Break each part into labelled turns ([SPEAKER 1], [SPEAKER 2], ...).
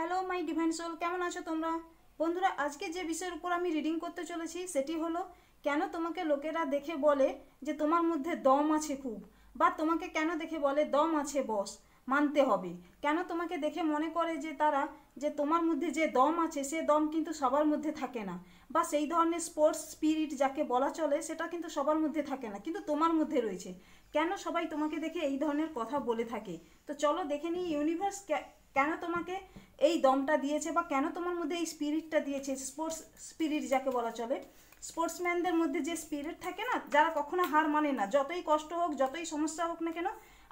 [SPEAKER 1] Hello my divine soul, কেমন আছো তোমরা? বন্ধুরা, আজকে যে বিষয়ের উপর আমি রিডিং করতে চলেছি সেটি হলো কেন তোমাকে লোকেরা দেখে বলে যে তোমার মধ্যে দম আছে খুব, বা তোমাকে কেন দেখে বলে দম আছে বস, মানতে হবে। কেন তোমাকে দেখে মনে করে যে তারা যে তোমার মধ্যে যে দম আছে সে দম কিন্তু সবার মধ্যে থাকে না, বা সেই ধরনের স্পোর্টস স্পিরিট যাকে বলা চলে সেটা কিন্তু সবার মধ্যে থাকে না, কিন্তু তোমার মধ্যে রয়েছে। কেন সবাই তোমাকে দেখে এই ধরনের কথা বলে থাকে? তো চলো দেখে নিই ইউনিভার্স কেন তোমাকে এই দমটা দিয়েছে, বা কেন তোমার মধ্যে এই স্পিরিটটা দিয়েছে। স্পোর্টস স্পিরিট যাকে বলা চলে, স্পোর্টসম্যানদের মধ্যে যে স্পিরিট থাকে না, যারা কখনো হার মানে না, যতই কষ্ট হোক যতই সমস্যা হোক না কেন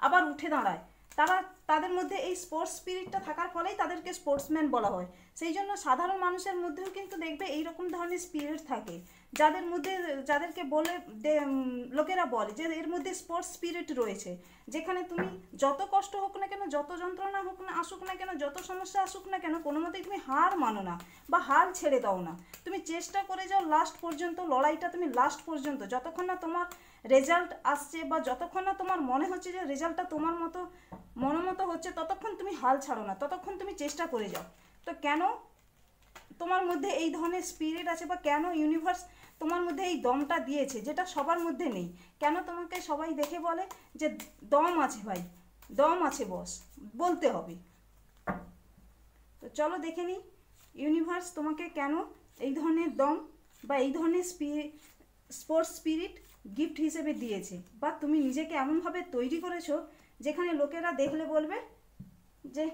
[SPEAKER 1] আবার উঠে দাঁড়ায়, তারা তাদের মধ্যে এই স্পোর্টস স্পিরিটটা থাকার ফলেই তাদেরকে স্পোর্টসম্যান বলা হয়। সেই জন্য সাধারণ মানুষের মধ্যেও কিন্তু দেখবে এইরকম ধরনের স্পিরিট থাকে, যাদের মধ্যে যাদেরকে বলে লোকেরা বলে যে এর মধ্যে স্পোর্টস স্পিরিট রয়েছে। যেখানে তুমি যত কষ্ট হোক না কেন, যত যন্ত্রণা হোক না আসুক না কেন, যত সমস্যা আসুক না কেন, কোনো মতেই তুমি হার মানো না বা হাল ছেড়ে দাও না। তুমি চেষ্টা করে যাও লাস্ট পর্যন্ত, লড়াইটা তুমি লাস্ট পর্যন্ত, যতক্ষণ না তোমার রেজাল্ট আসছে বা যতক্ষণ না তোমার মনে হচ্ছে যে রেজাল্টটা তোমার মতো মতো হচ্ছে, ততক্ষণ তুমি হাল ছাড়ো না, ততক্ষণ তুমি চেষ্টা করে যাও। তো কেন তোমার মধ্যে এই ধরনের স্পিরিট আছে, বা কেন ইউনিভার্স তোমার মধ্যে এই দমটা দিয়েছে যেটা সবার মধ্যে নেই? কেন তোমাকে সবাই দেখে বলে যে দম আছে ভাই, দম আছে বস, বলতে হবে। তো চলো দেখে নিই ইউনিভার্স তোমাকে কেন এই ধরনের দম বা এই ধরনের স্পোর্টস স্পিরিট গিফট হিসেবে দিয়েছে, বা তুমি নিজেকে এমনভাবে তৈরি করেছো যেখানে লোকেরা দেখলে বলবে যে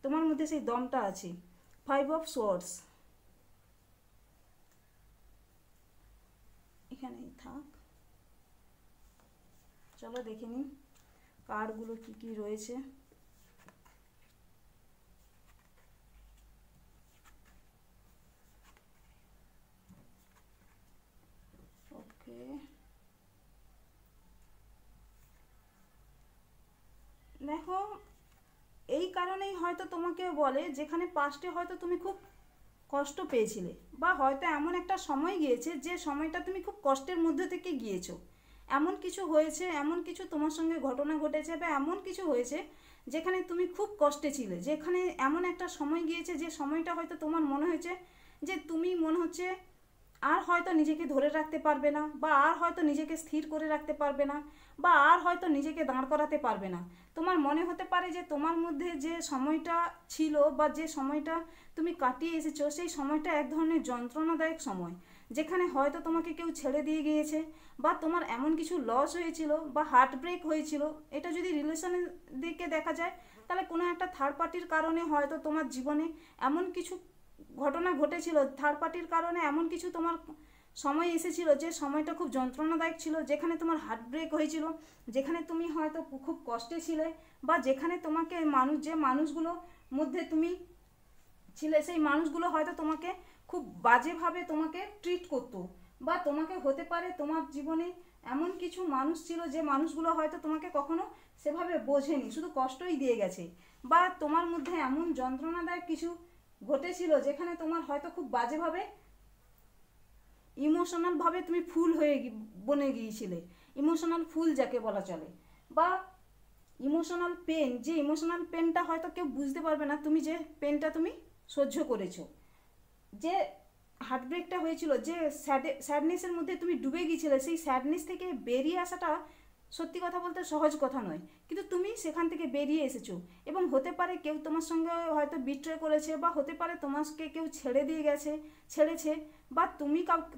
[SPEAKER 1] তোমার মধ্যে সেই দমটা আছে। 5 অফ সোর্ডস এখানেই থাক। চলো দেখে নিই কার্ডগুলো কি কি রয়েছে। ওকে, দেখো, এই কারণেই হয়তো তোমাকে বলে যেখানে পাস্টে হয়তো তুমি খুব কষ্ট পেয়েছিলে, বা হয়তো এমন একটা সময় গিয়েছে যে সময়টা তুমি খুব কষ্টের মধ্যে থেকে গিয়েছো, এমন কিছু হয়েছে, এমন কিছু তোমার সঙ্গে ঘটনা ঘটেছে, বা এমন কিছু হয়েছে যেখানে তুমি খুব কষ্টে ছিলে, যেখানে এমন একটা সময় গিয়েছে যে সময়টা হয়তো তোমার মনে হয়েছে যে তুমি মনে হচ্ছে আর হয়তো নিজেকে ধরে রাখতে পারবে না, বা আর হয়তো নিজেকে স্থির করে রাখতে পারবে না, বা আর হয়তো নিজেকে দাঁড় করাতে পারবে না। তোমার মনে হতে পারে যে তোমার মধ্যে যে সময়টা ছিল বা যে সময়টা তুমি কাটিয়ে এসেছো সেই সময়টা এক ধরনের যন্ত্রণাদায়ক সময়, যেখানে হয়তো তোমাকে কেউ ছেড়ে দিয়ে গিয়েছে, বা তোমার এমন কিছু লস হয়েছিল বা হার্ট ব্রেক হয়েছিল। এটা যদি রিলেশনের দিকে দেখা যায়, তাহলে কোনো একটা থার্ড পার্টির কারণে হয়তো তোমার জীবনে এমন কিছু ঘটনা ঘটেছিল, থার্ড পার্টির কারণে এমন কিছু তোমার সময় এসেছিল যে সময়টা খুব যন্ত্রণাদায়ক ছিল, যেখানে তোমার হার্ট ব্রেক হয়েছিল, যেখানে তুমি হয়তো খুব কষ্টে ছিলে, বা যেখানে তোমাকে যে মানুষগুলো মধ্যে তুমি ছিলে সেই মানুষগুলো হয়তো তোমাকে খুব বাজেভাবে তোমাকে ট্রিট করতো, বা তোমাকে হতে পারে তোমার জীবনে এমন কিছু মানুষ ছিল যে মানুষগুলো হয়তো তোমাকে কখনো সেভাবে বোঝেনি, শুধু কষ্টই দিয়ে গেছে, বা তোমার মধ্যে এমন যন্ত্রণাদায়ক কিছু ঘটেছিল যেখানে তোমার হয়তো খুব বাজেভাবে ইমোশনালভাবে তুমি ফুল হয়ে বনে গিয়েছিলে, ইমোশনাল ফুল যাকে বলা চলে, বা ইমোশনাল পেন, যে ইমোশনাল পেনটা হয়তো কেউ বুঝতে পারবে না, তুমি যে পেনটা তুমি সহ্য করেছো, যে হার্টব্রেকটা হয়েছিল, যে স্যাডনেসের মধ্যে তুমি ডুবে গিয়েছিলে, সেই স্যাডনেস থেকে বেরিয়ে আসাটা সত্যি কথা বলতে সহজ কথা নয়, কিন্তু তুমি সেখান থেকে বেরিয়ে এসেছো। এবং হতে পারে কেউ তোমার সঙ্গে হয়তো বিট্রে করেছে, বা হতে পারে তোমাকে কেউ ছেড়ে দিয়ে গেছে, ছেড়েছে, বা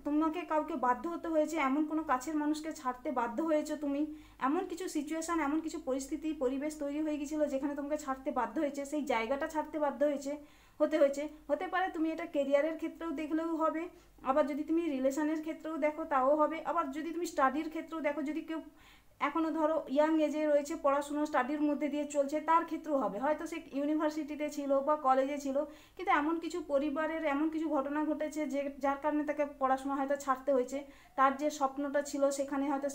[SPEAKER 1] তোমাকে কাউকে বাধ্য হতে হয়েছে, এমন কোনো কাছের মানুষকে ছাড়তে বাধ্য হয়েছো তুমি, এমন কিছু সিচুয়েশান, এমন কিছু পরিস্থিতি পরিবেশ তৈরি হয়ে গিয়েছিলো যেখানে তোমাকে ছাড়তে বাধ্য হয়েছে, সেই জায়গাটা ছাড়তে বাধ্য হয়েছে। হতে পারে তুমি এটা কেরিয়ারের ক্ষেত্রেও দেখলেও হবে, আবার যদি তুমি রিলেশনের ক্ষেত্রেও দেখো তাও হবে, আবার যদি তুমি স্টাডির ক্ষেত্রেও দেখো, যদি কেউ এখনও ধরো ইয়াং এজে রয়েছে, পড়াশুনো স্টাডির মধ্যে দিয়ে চলছে, তার ক্ষেত্রেও হবে, হয়তো সে ইউনিভার্সিটিতে ছিল বা কলেজে ছিল, কিন্তু এমন কিছু পরিবারের এমন কিছু ঘটনা ঘটেছে যে যার কারণে তাকে পড়াশোনা হয়তো ছাড়তে হয়েছে, তার যে স্বপ্নটা ছিল সেখানে হয়তো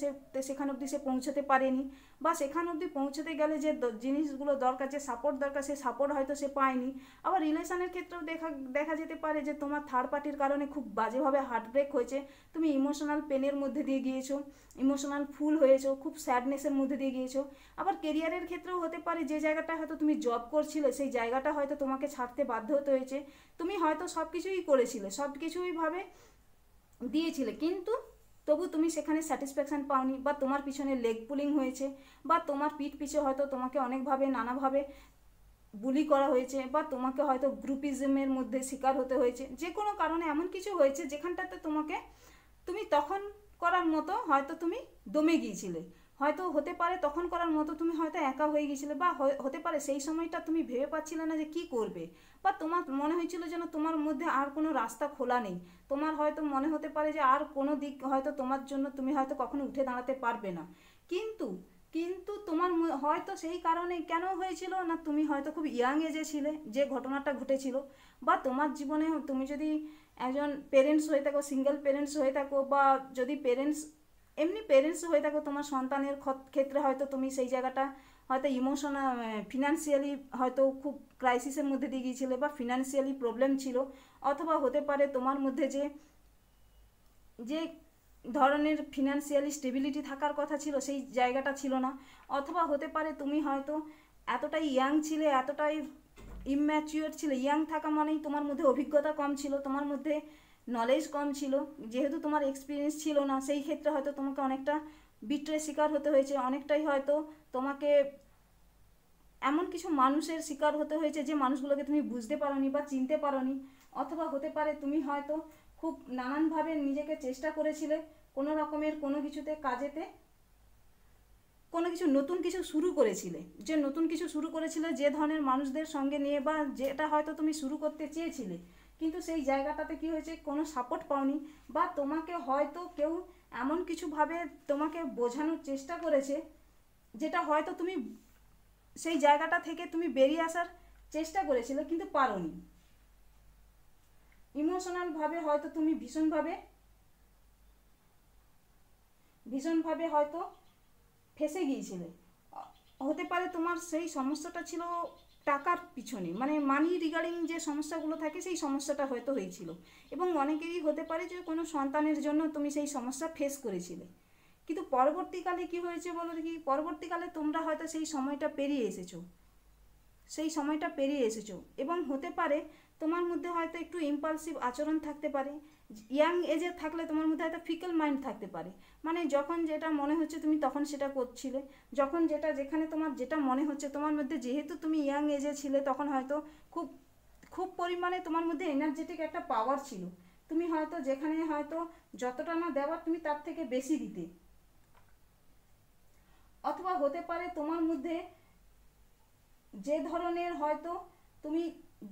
[SPEAKER 1] সেখান অবধি সে পৌঁছতে পারেনি, বা সেখান অবধি পৌঁছতে গেলে যে জিনিসগুলো দরকার, যে সাপোর্ট দরকার, সে সাপোর্ট হয়তো সে পায়নি। আবার রিলেশনের ক্ষেত্রেও দেখা যেতে পারে যে তোমার থার্ড পার্টির কারণে খুব বাজেভাবে হার্ট ব্রেক হয়েছে, তুমি ইমোশনাল পেনের মধ্যে দিয়ে গিয়েছো, ইমোশনাল ফুল হয়েছো, খুব স্যাডনেসের মধ্যে দিয়ে গিয়েছো। আবার কেরিয়ারের ক্ষেত্রেও হতে পারে যে জায়গাটা হয়তো তুমি জব করছিলে সেই জায়গাটা হয়তো তোমাকে ছাড়তে বাধ্য হতে হয়েছে। তুমি হয়তো সব কিছুই করেছিলে, সব কিছুই ভাবে দিয়েছিলে, কিন্তু তবু তুমি সেখানে স্যাটিসফ্যাকশান পাওনি, বা তোমার পিছনে লেগ পুলিং হয়েছে, বা তোমার পিঠ পিছে হয়তো তোমাকে অনেকভাবে নানাভাবে বুলি করা হয়েছে, বা তোমাকে হয়তো গ্রুপিজমের মধ্যে শিকার হতে হয়েছে। যে কোনো কারণে এমন কিছু হয়েছে যেখানটাতে তুমি তখন করার মতো হয়তো তুমি দমে গিয়েছিলে, হয়তো হতে পারে তখন করার মতো তুমি হয়তো একা হয়ে গিয়েছিলে, বা হতে পারে সেই সময়টা তুমি ভেবে পাচ্ছিলে না যে কি করবে, বা তোমার মনে হয়েছিল যেন তোমার মধ্যে আর কোনো রাস্তা খোলা নেই। তোমার হয়তো মনে হতে পারে যে আর কোনো দিক হয়তো তোমার জন্য তুমি হয়তো কখনো উঠে দাঁড়াতে পারবে না। কিন্তু কিন্তু তোমার হয়তো সেই কারণে কেন হয়েছিল না, তুমি হয়তো খুব ইয়াং এজে ছিলে যে ঘটনাটা ঘটেছিল, বা তোমার জীবনে তুমি যদি একজন পেরেন্টস হয়ে থাকো, সিঙ্গেল পেরেন্টস হয়ে থাকো, বা যদি এমনি পেরেন্টস হয়ে থাকো, তোমার সন্তানের ক্ষেত্রে হয়তো তুমি সেই জায়গাটা হয়তো ইমোশনাল ফিনান্সিয়ালি হয়তো খুব ক্রাইসিসের মধ্যে দিয়ে গিয়েছিলে, বা ফিনান্সিয়ালি প্রবলেম ছিল, অথবা হতে পারে তোমার মধ্যে যে যে ধরনের ফিনান্সিয়ালি স্টেবিলিটি থাকার কথা ছিল সেই জায়গাটা ছিল না, অথবা হতে পারে তুমি হয়তো এতটাই ইয়াং ছিলে, এতটাই ইম্যাচিওর ছিলে। ইয়াং থাকা মানেই তোমার মধ্যে অভিজ্ঞতা কম ছিল, তোমার মধ্যে নলেজ কম ছিল, যেহেতু তোমার এক্সপিরিয়েন্স ছিল না, সেই ক্ষেত্রে হয়তো তোমাকে অনেকটা বিট্রে শিকার হতে হয়েছে, অনেকটাই হয়তো তোমাকে এমন কিছু মানুষের শিকার হতে হয়েছে যে মানুষগুলোকে তুমি বুঝতে পারোনি বা চিনতে পারোনি, অথবা হতে পারে তুমি হয়তো খুব নানানভাবে নিজেকে চেষ্টা করেছিলে কোনো রকমের কোনো কিছুতে কাজেতে কোনো কিছু নতুন কিছু শুরু করেছিলে, যে নতুন কিছু শুরু করেছিলে যে ধরনের মানুষদের সঙ্গে নিয়ে, বা যেটা হয়তো তুমি শুরু করতে চেয়েছিলে, কিন্তু সেই জায়গাটাতে কি হয়েছে কোনো সাপোর্ট পাওনি, বা তোমাকে হয়তো কেউ এমন কিছুভাবে তোমাকে বোঝানোর চেষ্টা করেছে যেটা হয়তো তুমি সেই জায়গাটা থেকে তুমি বেরিয়ে আসার চেষ্টা করেছিলে কিন্তু পারোনি। ইমোশনালভাবে হয়তো তুমি ভীষণভাবে হয়তো ফেঁসে গিয়েছিলে। হতে পারে তোমার সেই সমস্যাটা ছিল টাকার পিছনে, মানে মানি রিগার্ডিং যে সমস্যাগুলো থাকে সেই সমস্যাটা হয়তো হয়েছিল, এবং অনেকেরই হতে পারে যে কোনো সন্তানের জন্য তুমি সেই সমস্যা ফেস করেছিলে। কিন্তু পরবর্তীকালে কি হয়েছে বলো দেখি, পরবর্তীকালে তোমরা হয়তো সেই সময়টা পেরিয়ে এসেছো, এবং হতে পারে তোমার মধ্যে হয়তো একটু ইম্পালসিভ আচরণ থাকতে পারে। ইয়াং এজে থাকলে তোমার মধ্যে হয়তো ফিকেল মাইন্ড থাকতে পারে, মানে যখন যেটা মনে হচ্ছে তুমি তখন সেটা করছিলে, যখন যেখানে তোমার যেটা মনে হচ্ছে তোমার মধ্যে, যেহেতু তুমি ইয়াং এজে ছিলে তখন হয়তো খুব খুব পরিমাণে তোমার মধ্যে এনার্জেটিক একটা পাওয়ার ছিল, তুমি হয়তো যেখানে হয়তো যতটা না দেওয়ার তুমি তার থেকে বেশি দিতে। অথবা হতে পারে তোমার মধ্যে যে ধরনের হয়তো তুমি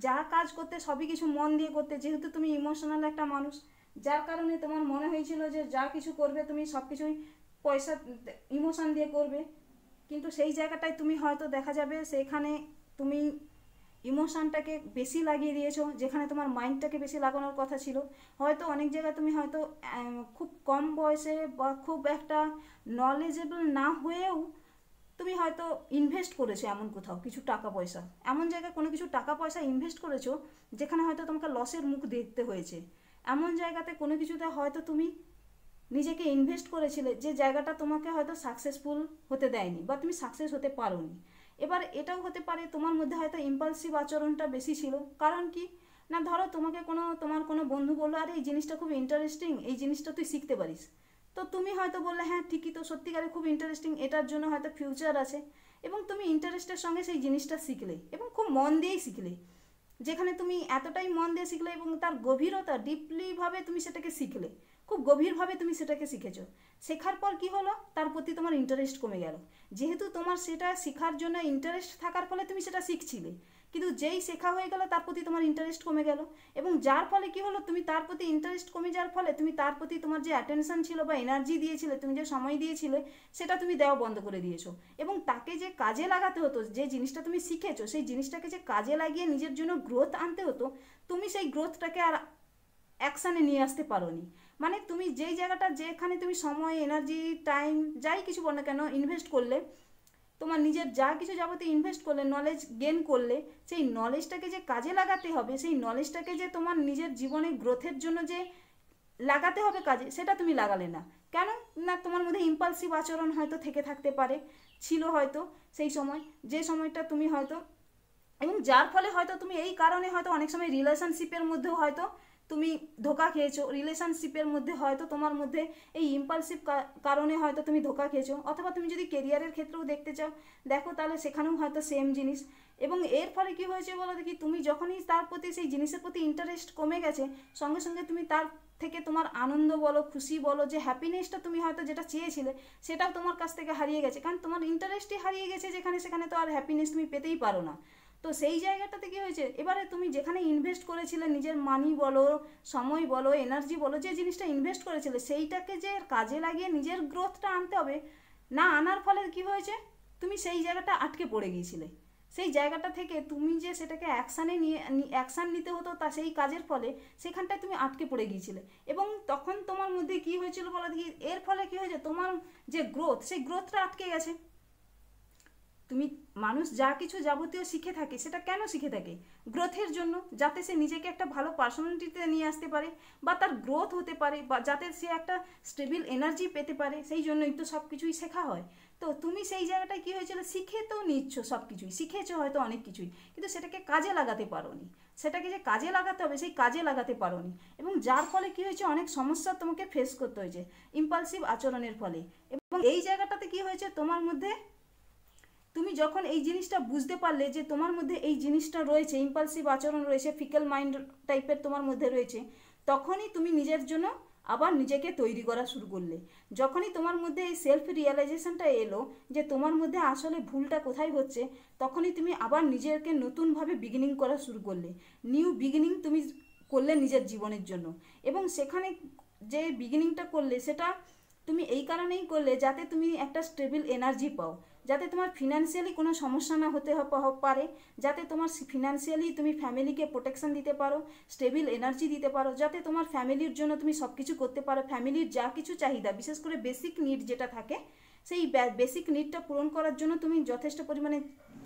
[SPEAKER 1] যা কাজ করতে সবই কিছু মন দিয়ে করতে, যেহেতু তুমি ইমোশনাল একটা মানুষ, যার কারণে তোমার মনে হয়েছিল যে যা কিছু করবে তুমি সব কিছুই পয়সা ইমোশন দিয়ে করবে, কিন্তু সেই জায়গাটায় তুমি হয়তো দেখা যাবে সেখানে তুমি ইমোশনটাকে বেশি লাগিয়ে দিয়েছো, যেখানে তোমার মাইন্ডটাকে বেশি লাগানোর কথা ছিল। হয়তো অনেক জায়গায় তুমি হয়তো খুব কম বয়সে বা খুব একটা নলেজেবল না হয়েও তুমি হয়তো ইনভেস্ট করেছো এমন কোথাও কিছু টাকা পয়সা, এমন জায়গায় কোনো কিছু টাকা পয়সা ইনভেস্ট করেছো যেখানে হয়তো তোমাকে লসের মুখ দেখতে হয়েছে। এমন জায়গাতে কোনো কিছুতে হয়তো তুমি নিজেকে ইনভেস্ট করেছিলে যে জায়গাটা তোমাকে হয়তো সাকসেসফুল হতে দেয়নি, বা তুমি সাকসেস হতে পারোনি। এবার এটাও হতে পারে তোমার মধ্যে হয়তো ইম্পালসিভ আচরণটা বেশি ছিল, কারণ কি না, ধরো তোমার কোনো বন্ধু বললো আরে এই জিনিসটা খুব ইন্টারেস্টিং, এই জিনিসটা তুই শিখতে পারিস, তো তুমি হয়তো বললে হ্যাঁ ঠিকই তো, সত্যিকারে খুব ইন্টারেস্টিং, এটার জন্য হয়তো ফিউচার আছে, এবং তুমি ইন্টারেস্টের সঙ্গে সেই জিনিসটা শিখলে এবং খুব মন দিয়েই শিখলে, যেখানে তুমি এতটাই মন দিয়ে শিখলে এবং তার গভীরতা ডিপলিভাবে তুমি সেটাকে শিখলে, খুব গভীরভাবে তুমি সেটাকে শিখেছো। শেখার পর কি হলো, তার প্রতি তোমার ইন্টারেস্ট কমে গেল, যেহেতু তোমার সেটা শেখার জন্য ইন্টারেস্ট থাকার ফলে তুমি সেটা শিখছিলে, কিন্তু যেই শেখা হয়ে গেল তার প্রতি তোমার ইন্টারেস্ট কমে গেল, এবং যার ফলে কি হলো, তুমি তার প্রতি ইন্টারেস্ট কমে যাওয়ার ফলে তুমি তার প্রতি তোমার যে অ্যাটেনশন ছিল বা এনার্জি দিয়েছিলে, তুমি যে সময় দিয়েছিলে সেটা তুমি দেওয়া বন্ধ করে দিয়েছো, এবং তাকে যে কাজে লাগাতে হতো, যে জিনিসটা তুমি শিখেছো সেই জিনিসটাকে যে কাজে লাগিয়ে নিজের জন্য গ্রোথ আনতে হতো, তুমি সেই গ্রোথটাকে আর অ্যাকশানে নিয়ে আসতে পারোনি। মানে তুমি যেই জায়গাটা, যেখানে তুমি সময় এনার্জি টাইম যাই কিছু বল না কেন ইনভেস্ট করলে, তোমার নিজের যা কিছু যাবতীয় ইনভেস্ট করলে, নলেজ গেন করলে, সেই নলেজটাকে যে কাজে লাগাতে হবে, সেই নলেজটাকে যে তোমার নিজের জীবনে গ্রোথের জন্য যে লাগাতে হবে কাজে, সেটা তুমি লাগালে না। কেন? না তোমার মধ্যে ইম্পালসিভ আচরণ হয়তো থেকে থাকতে পারে, ছিল হয়তো সেই সময়, যে সময়টা তুমি হয়তো, এবং যার ফলে হয়তো তুমি এই কারণে হয়তো অনেক সময় রিলেশনশিপের মধ্যেও হয়তো তুমি ধোকা খেয়েছো, রিলেশনশিপের মধ্যে হয়তো তোমার মধ্যে এই ইম্পালসিভ কারণে হয়তো তুমি ধোকা খেয়েছো। অথবা তুমি যদি কেরিয়ারের ক্ষেত্রেও দেখতে চাও, দেখো তাহলে সেখানেও হয়তো সেম জিনিস। এবং এর ফলে কি হয়েছে বলো দেখি, তুমি যখনই তার প্রতি সেই জিনিসের প্রতি ইন্টারেস্ট কমে গেছে, সঙ্গে সঙ্গে তুমি তার থেকে তোমার আনন্দ বলো, খুশি বলো, যে হ্যাপিনেসটা তুমি হয়তো যেটা চেয়েছিলে সেটাও তোমার কাছ থেকে হারিয়ে গেছে, কারণ তোমার ইন্টারেস্টই হারিয়ে গেছে যেখানে, সেখানে তো আর হ্যাপিনেস তুমি পেতেই পারো না। তো সেই জায়গাটাতে কি হয়েছে, এবারে তুমি যেখানে ইনভেস্ট করেছিলে নিজের মানি বলো, সময় বলো, এনার্জি বলো, যে জিনিসটা ইনভেস্ট করেছিলে সেইটাকে যে কাজে লাগিয়ে নিজের গ্রোথটা আনতে হবে, না আনার ফলে কি হয়েছে, তুমি সেই জায়গাটা আটকে পড়ে গিয়েছিলে। সেই জায়গাটা থেকে তুমি যে সেটাকে অ্যাকশান নিতে হতো তা সেই কাজের ফলে সেখানটায় তুমি আটকে পড়ে গিয়েছিলে। এবং তখন তোমার মধ্যে কি হয়েছিল বলো দেখি, এর ফলে কি হয়েছে, তোমার যে গ্রোথ, সেই গ্রোথটা আটকে গেছে। তুমি, মানুষ যা কিছু যাবতীয় শিখে থাকে সেটা কেন শিখে থাকে, গ্রোথের জন্য, যাতে সে নিজেকে একটা ভালো পার্সোনালিটিতে নিয়ে আসতে পারে, বা তার গ্রোথ হতে পারে, বা যাতে সে একটা স্টেবল এনার্জি পেতে পারে, সেই জন্যই তো সব কিছুই শেখা হয়। তো তুমি সেই জায়গাটায় কি হয়েছিল, শিখে তো নিচ্ছ সব কিছুই, শিখেছো হয়তো অনেক কিছুই, কিন্তু সেটাকে কাজে লাগাতে পারোনি, সেটাকে যে কাজে লাগাতে হবে সেই কাজে লাগাতে পারোনি, এবং যার ফলে কি হয়েছে, অনেক সমস্যা তোমাকে ফেস করতে হয়েছে ইম্পালসিভ আচরণের ফলে। এবং এই জায়গাটাতে কি হয়েছে, তোমার মধ্যে, তুমি যখন এই জিনিসটা বুঝতে পারলে যে তোমার মধ্যে এই জিনিসটা রয়েছে, ইম্পালসিভ আচরণ রয়েছে, ফিকেল মাইন্ড টাইপের তোমার মধ্যে রয়েছে, তখনই তুমি নিজের জন্য আবার নিজেকে তৈরি করা শুরু করলে। যখনই তোমার মধ্যে এই সেলফ রিয়েলাইজেশনটা এলো যে তোমার মধ্যে আসলে ভুলটা কোথায় হচ্ছে, তখনই তুমি আবার নিজেকে নতুনভাবে বিগিনিং করা শুরু করলে, নিউ বিগিনিং তুমি করলে নিজের জীবনের জন্য। এবং সেখানে যে বিগিনিংটা করলে সেটা তুমি এই কারণেই করলে যাতে তুমি একটা স্টেবল এনার্জি পাও, যাতে তোমার ফিনান্সিয়ালি কোনো সমস্যা না হতে পারে, যাতে তোমার ফিনান্সিয়ালি তুমি ফ্যামিলিকে প্রোটেকশন দিতে পারো, স্টেবল এনার্জি দিতে পারো, যাতে তোমার ফ্যামিলির জন্য তুমি সব কিছু করতে পারো, ফ্যামিলির যা কিছু চাহিদা, বিশেষ করে বেসিক নিড যেটা থাকে, সেই বেসিক নিডটা পূরণ করার জন্য তুমি যথেষ্ট পরিমাণে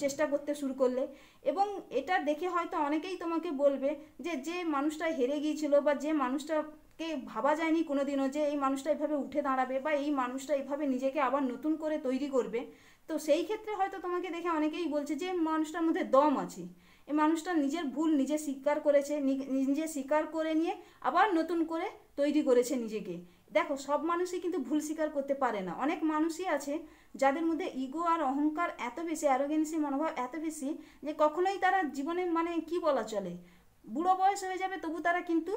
[SPEAKER 1] চেষ্টা করতে শুরু করলে। এবং এটা দেখে হয়তো অনেকেই তোমাকে বলবে যে যে মানুষটা হেরে গিয়েছিল, বা যে মানুষটাকে ভাবা যায়নি কোনোদিনও যে এই মানুষটা এভাবে উঠে দাঁড়াবে, বা এই মানুষটা এইভাবে নিজেকে আবার নতুন করে তৈরি করবে, তো সেই ক্ষেত্রে হয়তো তোমাকে দেখে অনেকেই বলছে যে মানুষটার মধ্যে দম আছে, এই মানুষটা নিজের ভুল নিজে স্বীকার করেছে, নিজে স্বীকার করে নিয়ে আবার নতুন করে তৈরি করেছে নিজেকে। দেখো, সব মানুষই কিন্তু ভুল স্বীকার করতে পারে না, অনেক মানুষই আছে যাদের মধ্যে ইগো আর অহংকার এত বেশি, অ্যারোগেন্সি মনোভাব এত বেশি, যে কখনোই তারা জীবনে, মানে কি বলা চলে, বুড়ো বয়স হয়ে যাবে তবু তারা কিন্তু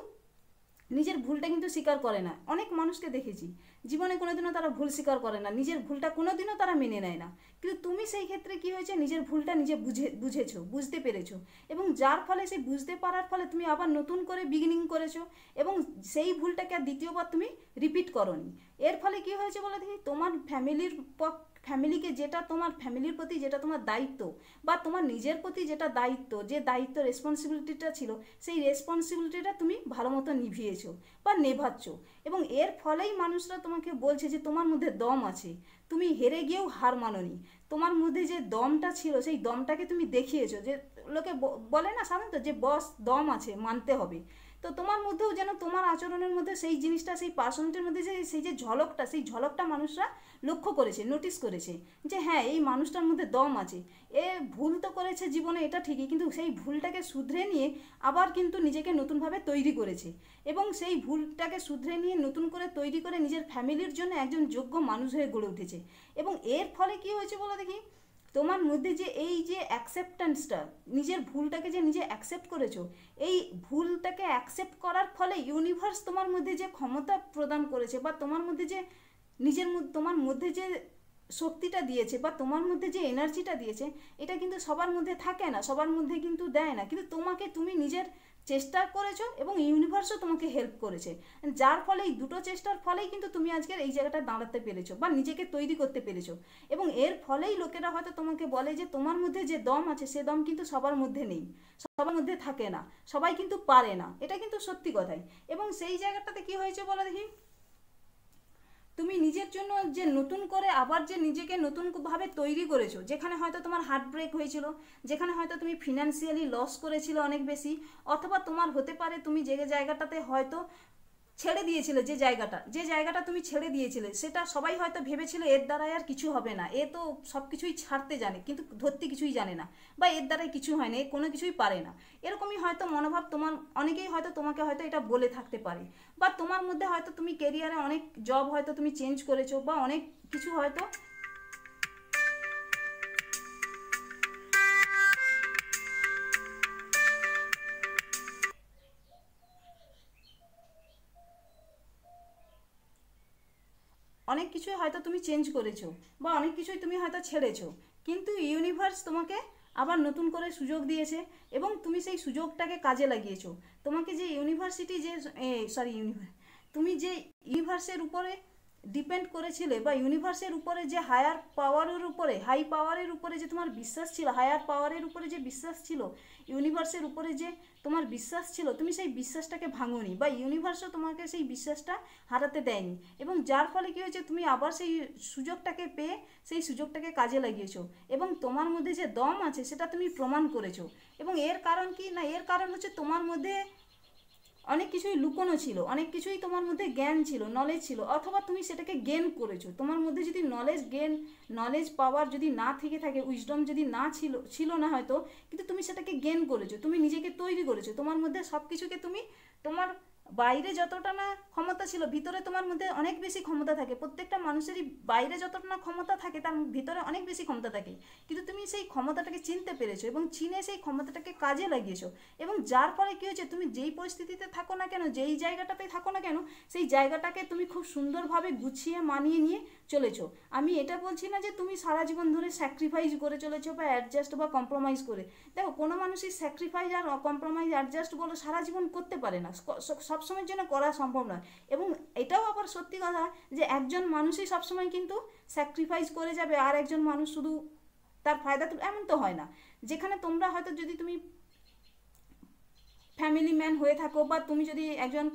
[SPEAKER 1] নিজের ভুলটা কিন্তু স্বীকার করে না। অনেক মানুষকে দেখেছি জীবনে কোনোদিনও তারা ভুল স্বীকার করে না, নিজের ভুলটা কোনোদিনও তারা মেনে নেয় না। কিন্তু তুমি সেই ক্ষেত্রে কি হয়েছে, নিজের ভুলটা নিজে বুঝেছো, বুঝতে পেরেছো, এবং যার ফলে সেই বুঝতে পারার ফলে তুমি আবার নতুন করে বিগিনিং করেছো, এবং সেই ভুলটাকে আর দ্বিতীয়বার তুমি রিপিট করোনি। এর ফলে কি হয়েছে বলে দেখি, তোমার ফ্যামিলিকে, যেটা তোমার ফ্যামিলির প্রতি যেটা তোমার দায়িত্ব, বা তোমার নিজের প্রতি যেটা দায়িত্ব, যে দায়িত্ব রেসপন্সিবিলিটিটা ছিল, সেই রেসপন্সিবিলিটিটা তুমি ভালো মতো নিভিয়েছো বা নেভাচ্ছ। এবং এর ফলেই মানুষরা তোমাকে বলছে যে তোমার মধ্যে দম আছে, তুমি হেরে গিয়েও হার মানোনি, তোমার মধ্যে যে দমটা ছিল সেই দমটাকে তুমি দেখিয়েছো। যে লোকে বলে না সাধারণত যে বস দম আছে, মানতে হবে, তো তোমার মধ্যেও যেন তোমার আচরণের মধ্যে সেই জিনিসটা, সেই পার্সোনালিটির মধ্যে সেই যে ঝলকটা, সেই ঝলকটা মানুষরা লক্ষ্য করেছে, নোটিস করেছে, যে হ্যাঁ এই মানুষটার মধ্যে দম আছে। এ ভুল তো করেছে জীবনে, এটা ঠিকই, কিন্তু সেই ভুলটাকে শুধরে নিয়ে আবার কিন্তু নিজেকে নতুনভাবে তৈরি করেছে, এবং সেই ভুলটাকে শুধরে নিয়ে নতুন করে তৈরি করে নিজের ফ্যামিলির জন্য একজন যোগ্য মানুষ হয়ে গড়ে উঠেছে। এবং এর ফলে কি হয়েছে বলো দেখি, তোমার মধ্যে যে এই যে অ্যাকসেপ্টেন্সটা, নিজের ভুলটাকে যে নিজে অ্যাকসেপ্ট করেছো, এই ভুলটাকে অ্যাকসেপ্ট করার ফলে ইউনিভার্স তোমার মধ্যে যে ক্ষমতা প্রদান করেছে, বা তোমার মধ্যে যে তোমার মধ্যে যে শক্তিটা দিয়েছে, বা তোমার মধ্যে যে এনার্জিটা দিয়েছে, এটা কিন্তু সবার মধ্যে থাকে না, সবার মধ্যে কিন্তু দেয় না, কিন্তু তুমি নিজের চেষ্টা করেছো, এবং ইউনিভার্সও তোমাকে হেল্প করেছে, যার ফলে এই দুটো চেষ্টার ফলেই কিন্তু তুমি আজকের এই জায়গাটা দাঁড়াতে পেরেছো, বা নিজেকে তৈরি করতে পেরেছো। এবং এর ফলেই লোকেরা হয়তো তোমাকে বলে যে তোমার মধ্যে যে দম আছে সে দম কিন্তু সবার মধ্যে নেই, সবার মধ্যে থাকে না, সবাই কিন্তু পারে না, এটা কিন্তু সত্যি কথাই। এবং সেই জায়গাটাতে কি হয়েছে বলো দেখি, তুমি নিজের জন্য যে নতুন করে আবার যে নিজেকে নতুনভাবে তৈরি করেছো, যেখানে হয়তো তোমার হার্ট ব্রেক হয়েছিল, যেখানে হয়তো তুমি ফিনান্সিয়ালি লস করেছিলে অনেক বেশি, অথবা তোমার হতে পারে তুমি যে জায়গাটাতে হয়তো ছেড়ে দিয়েছিলে, যে জায়গাটা তুমি ছেড়ে দিয়েছিলে, সেটা সবাই হয়তো ভেবেছিল এর দ্বারাই আর কিছু হবে না, এ তো সব কিছুই ছাড়তে জানে কিন্তু ধরতে কিছুই জানে না, বা এর দ্বারাই কিছু হয় না, এ কোনো কিছুই পারে না, এরকমই হয়তো মনোভাব তোমার অনেকেই হয়তো তোমাকে হয়তো এটা বলে থাকতে পারে। বা তোমার মধ্যে হয়তো তুমি কেরিয়ারে অনেক জব হয়তো তুমি চেঞ্জ করেছো, বা অনেক কিছু হয়তো অনেক কিছুই হয়তো তুমি চেঞ্জ করেছো, বা অনেক কিছুই তুমি হয়তো ছেড়েছো, কিন্তু ইউনিভার্স তোমাকে আবার নতুন করে সুযোগ দিয়েছে এবং তুমি সেই সুযোগটাকে কাজে লাগিয়েছো। তোমাকে যে ইউনিভার্সিটি যে তুমি যে ইউনিভার্সের উপরে ডিপেন্ড করেছিলে, বা ইউনিভার্সের উপরে যে হাই পাওয়ারের উপরে যে তোমার বিশ্বাস ছিল, হায়ার পাওয়ারের উপরে যে বিশ্বাস ছিল, ইউনিভার্সের উপরে যে তোমার বিশ্বাস ছিল, তুমি সেই বিশ্বাসটাকে ভাঙোনি, বা ইউনিভার্সও তোমাকে সেই বিশ্বাসটা হারাতে দেয়নি, এবং যার ফলে কী হয়েছে, তুমি আবার সেই সুযোগটাকে পেয়ে সেই সুযোগটাকে কাজে লাগিয়েছো, এবং তোমার মধ্যে যে দম আছে সেটা তুমি প্রমাণ করেছো। এবং এর কারণ কি না, এর কারণ হচ্ছে তোমার মধ্যে অনেক কিছুই লুকোনো ছিল, অনেক কিছুই তোমার মধ্যে জ্ঞান ছিল, নলেজ ছিল, অথবা তুমি সেটাকে গেন করেছো। তোমার মধ্যে যদি নলেজ পাওয়ার যদি না থেকে থাকে, উইজডম যদি না ছিল না হয়তো, কিন্তু তুমি সেটাকে গেন করেছো, তুমি নিজেকে তৈরি করেছো, তোমার মধ্যে সব কিছুকে তুমি তোমার বাইরে যতটা না ক্ষমতা ছিল, ভিতরে তোমার মধ্যে অনেক বেশি ক্ষমতা থাকে। প্রত্যেকটা মানুষেরই বাইরে যতটা না ক্ষমতা থাকে, তার ভিতরে অনেক বেশি ক্ষমতা থাকে, কিন্তু তুমি সেই ক্ষমতাটাকে চিনতে পেরেছো এবং চিনে সেই ক্ষমতাটাকে কাজে লাগিয়েছো। এবং যার ফলে কী হয়েছে, তুমি যেই পরিস্থিতিতে থাকো না কেন, যেই জায়গাটাতে থাকো না কেন, সেই জায়গাটাকে তুমি খুব সুন্দরভাবে গুছিয়ে মানিয়ে নিয়ে চলেছো। আমি এটা বলছি না যে তুমি সারা জীবন ধরে স্যাক্রিফাইস করে চলেছো, বা অ্যাডজাস্ট বা কম্প্রোমাইজ করে। দেখো, কোনো মানুষই স্যাক্রিফাইস আর কম্প্রোমাইজ অ্যাডজাস্ট বলে সারা জীবন করতে পারে না, সবসময়ের জন্য করা সম্ভব নয়। এবং এটাও আবার সত্যি কথা যে একজন মানুষই সবসময় কিন্তু স্যাক্রিফাইস করে যাবে আর একজন মানুষ শুধু তার ফায়দা তুলে, এমন তো হয় না। যেখানে তোমরা হয়তো যদি তুমি ফ্যামিলি ম্যান হয়ে থাকো, বা তুমি যদি একজন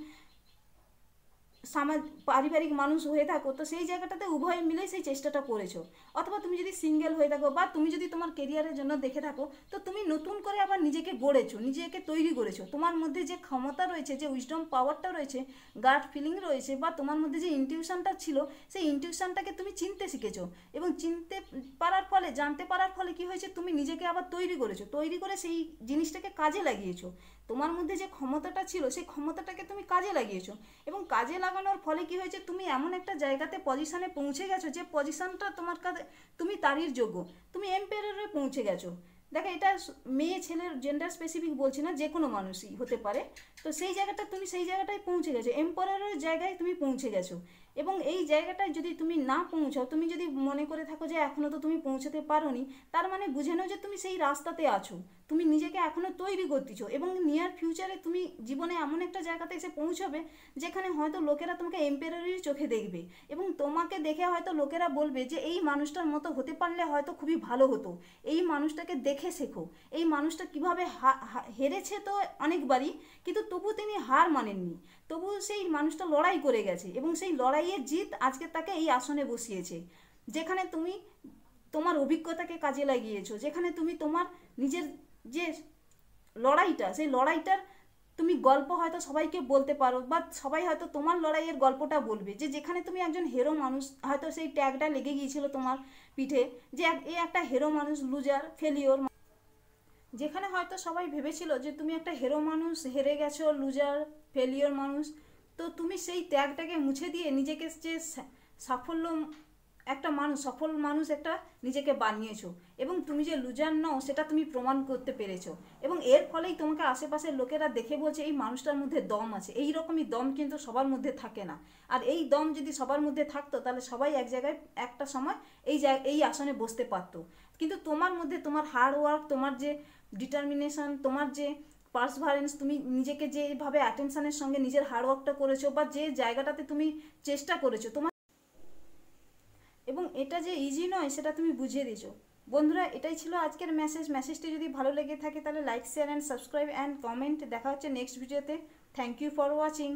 [SPEAKER 1] পারিবারিক মানুষ হয়ে থাকো, তো সেই জায়গাটাতে উভয় মিলে সেই চেষ্টাটা করেছো। অথবা তুমি যদি সিঙ্গেল হয়ে থাকো, বা তুমি যদি তোমার কেরিয়ারের জন্য দেখে থাকো, তো তুমি নতুন করে আবার নিজেকে গড়েছো, নিজেকে তৈরি করেছো। তোমার মধ্যে যে ক্ষমতা রয়েছে, যে উইজডম পাওয়ারটা রয়েছে, গাট ফিলিং রয়েছে, বা তোমার মধ্যে যে ইনটিউশনটা ছিল, সেই ইনটিউশনটাকে তুমি চিনতে শিখেছো, এবং চিনতে পারার ফলে, জানতে পারার ফলে কি হয়েছে, তুমি নিজেকে আবার তৈরি করেছো, তৈরি করে সেই জিনিসটাকে কাজে লাগিয়েছো। তোমার মধ্যে যে ক্ষমতাটা ছিল, সেই ক্ষমতাটাকে তুমি কাজে লাগিয়েছো, এবং কাজে লাগানোর ফলে কি হয়েছে, তুমি এমন একটা জায়গাতে পজিশনে পৌঁছে গেছো, যে পজিশনটা তোমার কাছে, তুমি তারির যোগ্য, তুমি এম্পায়ারে পৌঁছে গেছো। দেখো, এটা মেয়ে ছেলের জেন্ডার স্পেসিফিক বলছি না, যে কোনো মানুষই হতে পারে। তো সেই জায়গাটা, তুমি সেই জায়গাটায় পৌঁছে গেছো, এম্পায়ারের জায়গায় তুমি পৌঁছে গেছো। এবং এই জায়গাটায় যদি তুমি না পৌঁছাও, তুমি যদি মনে করে থাকো যে এখনও তো তুমি পৌঁছাতে পারোনি, তার মানে বুঝে নাও যে তুমি সেই রাস্তাতে আছো, তুমি নিজেকে এখনও তৈরি করতেছো, এবং নিয়ার ফিউচারে তুমি জীবনে এমন একটা জায়গাতে এসে পৌঁছাবে যেখানে হয়তো লোকেরা তোমাকে এম্পায়ারের চোখে দেখবে, এবং তোমাকে দেখে হয়তো লোকেরা বলবে যে এই মানুষটার মতো হতে পারলে হয়তো খুবই ভালো হতো, এই মানুষটাকে দেখে শেখো, এই মানুষটা কিভাবে হেরেছে তো অনেকবারই, কিন্তু তবু তিনি হার মানেননি, তবু সেই মানুষটা লড়াই করে গেছে, এবং সেই লড়াইয়ের জিত আজকে তাকে এই আসনে বসিয়েছে, যেখানে তুমি তোমার অভিজ্ঞতাকে কাজে লাগিয়েছো, যেখানে তুমি তোমার নিজের যে লড়াইটা, সেই লড়াইটার তুমি গল্প হয়তো সবাইকে বলতে পারো, বা সবাই হয়তো তোমার লড়াইয়ের গল্পটা বলবে, যে যেখানে তুমি একজন হিরো মানুষ, হয়তো সেই ট্যাগটা লেগে গিয়েছিল তোমার পিঠে, যে এই একটা হিরো মানুষ, লুজার, ফেলিওর, যেখানে হয়তো সবাই ভেবেছিল যে তুমি একটা হিরো মানুষ, হেরে গেছো, লুজার, ফেলিওর মানুষ, তো তুমি সেই ট্যাগটাকে মুছে দিয়ে নিজেকে যে সাফল্য একটা মানুষ, সফল মানুষ একটা নিজেকে বানিয়েছো, এবং তুমি যে লুজার নও সেটা তুমি প্রমাণ করতে পেরেছো, এবং এর ফলেই তোমাকে আশেপাশের লোকেরা দেখে বলছে এই মানুষটার মধ্যে দম আছে। এই রকমই দম কিন্তু সবার মধ্যে থাকে না, আর এই দম যদি সবার মধ্যে থাকতো, তাহলে সবাই এক জায়গায় একটা সময় এই আসনে বসতে পারতো। কিন্তু তোমার মধ্যে তোমার হার্ড ওয়ার্ক, তোমার যে ডিটারমিনেশন, তোমার যে পার্সভারেন্স, তুমি নিজেকে যেভাবে অ্যাটেনশনের সঙ্গে নিজের হার্ডওয়ার্কটা করেছো, বা যে জায়গাটাতে তুমি চেষ্টা করেছো তোমার, এবং এটা যে ইজি নয় সেটা তুমি বুঝিয়ে দিয়েছো। বন্ধুরা, এটাই ছিল আজকের মেসেজটি যদি ভালো লেগে থাকে তাহলে like, share and subscribe and comment. দেখা হচ্ছে নেক্সট ভিডিওতে। Thank you for watching.